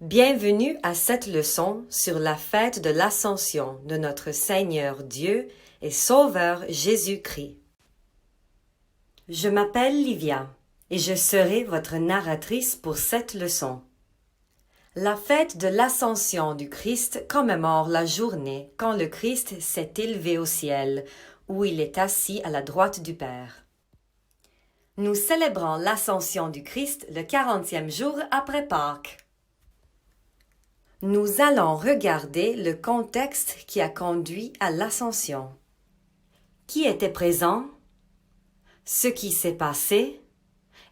Bienvenue à cette leçon sur la fête de l'Ascension de notre Seigneur Dieu et Sauveur Jésus-Christ. Je m'appelle Livia et je serai votre narratrice pour cette leçon. La fête de l'Ascension du Christ commémore la journée quand le Christ s'est élevé au ciel, où il est assis à la droite du Père. Nous célébrons l'Ascension du Christ le 40e jour après Pâques. Nous allons regarder le contexte qui a conduit à l'Ascension. Qui était présent, ce qui s'est passé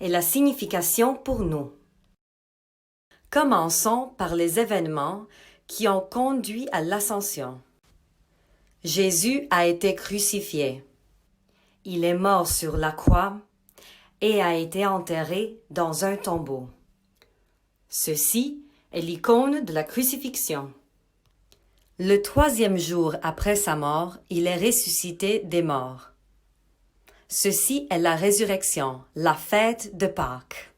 et la signification pour nous. Commençons par les événements qui ont conduit à l'Ascension. Jésus a été crucifié. Il est mort sur la croix et a été enterré dans un tombeau. Ceci est l'icône de la crucifixion. Le 3e jour après sa mort, il est ressuscité des morts. Ceci est la résurrection, la fête de Pâques.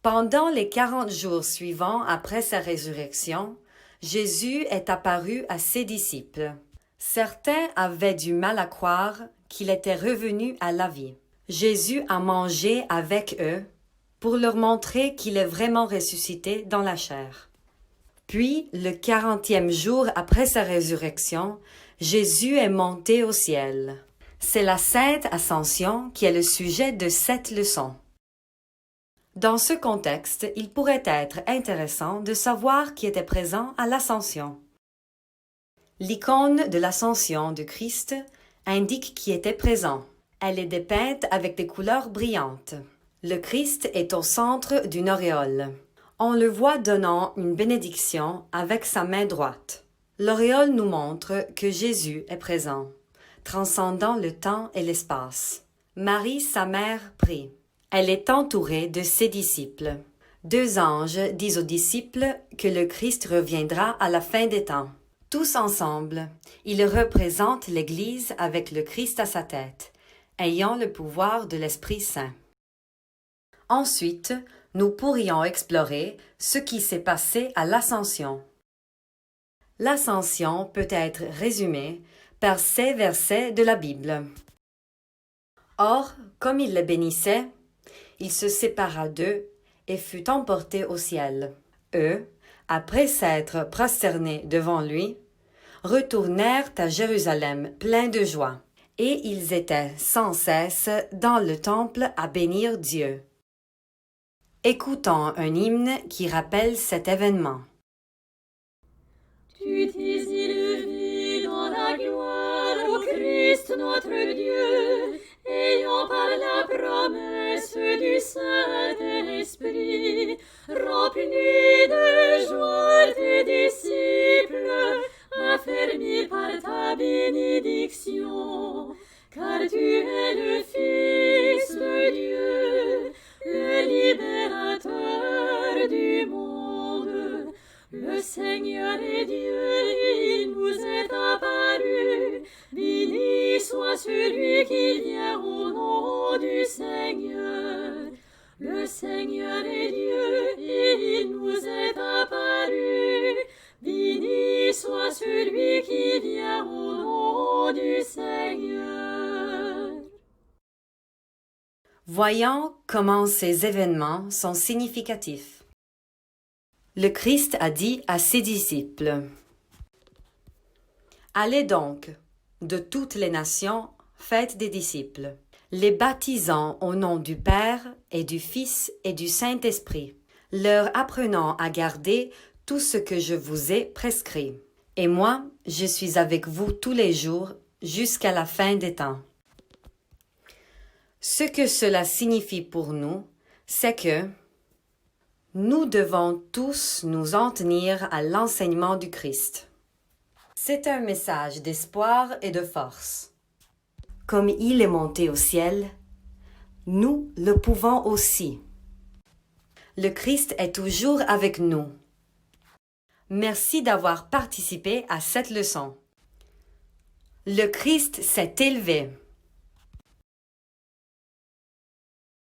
Pendant les 40 jours suivants après sa résurrection, Jésus est apparu à ses disciples. Certains avaient du mal à croire qu'il était revenu à la vie. Jésus a mangé avec eux pour leur montrer qu'il est vraiment ressuscité dans la chair. Puis, le 40e jour après sa résurrection, Jésus est monté au ciel. C'est la Sainte Ascension qui est le sujet de cette leçon. Dans ce contexte, il pourrait être intéressant de savoir qui était présent à l'Ascension. L'icône de l'Ascension du Christ indique qui était présent. Elle est dépeinte avec des couleurs brillantes. Le Christ est au centre d'une auréole. On le voit donnant une bénédiction avec sa main droite. L'auréole nous montre que Jésus est présent, transcendant le temps et l'espace. Marie, sa mère, prie. Elle est entourée de ses disciples. 2 anges disent aux disciples que le Christ reviendra à la fin des temps. Tous ensemble, ils représentent l'Église avec le Christ à sa tête, ayant le pouvoir de l'Esprit Saint. Ensuite, nous pourrions explorer ce qui s'est passé à l'Ascension. L'Ascension peut être résumée par ces versets de la Bible. Or, comme il les bénissait, il se sépara d'eux et fut emporté au ciel. Eux, après s'être prosternés devant lui, retournèrent à Jérusalem pleins de joie, et ils étaient sans cesse dans le temple à bénir Dieu. Écoutons un hymne qui rappelle cet événement. Tu t'es élevé dans la gloire, ô Christ notre Dieu, ayant par la promesse du Saint-Esprit rempli de joie tes disciples, affermis par ta bénédiction, car tu es le Fils de Dieu, le libérateur du monde. Le Seigneur est Dieu, il nous est apparu. Béni soit celui qui vient au nom du Seigneur. Le Seigneur est Dieu, il nous est apparu. Béni soit celui qui vient au nom du Seigneur. Voyons comment ces événements sont significatifs. Le Christ a dit à ses disciples: « Allez donc, de toutes les nations, faites des disciples, les baptisant au nom du Père et du Fils et du Saint-Esprit, leur apprenant à garder tout ce que je vous ai prescrit. Et moi, je suis avec vous tous les jours jusqu'à la fin des temps. » Ce que cela signifie pour nous, c'est que nous devons tous nous en tenir à l'enseignement du Christ. C'est un message d'espoir et de force. Comme il est monté au ciel, nous le pouvons aussi. Le Christ est toujours avec nous. Merci d'avoir participé à cette leçon. Le Christ s'est élevé.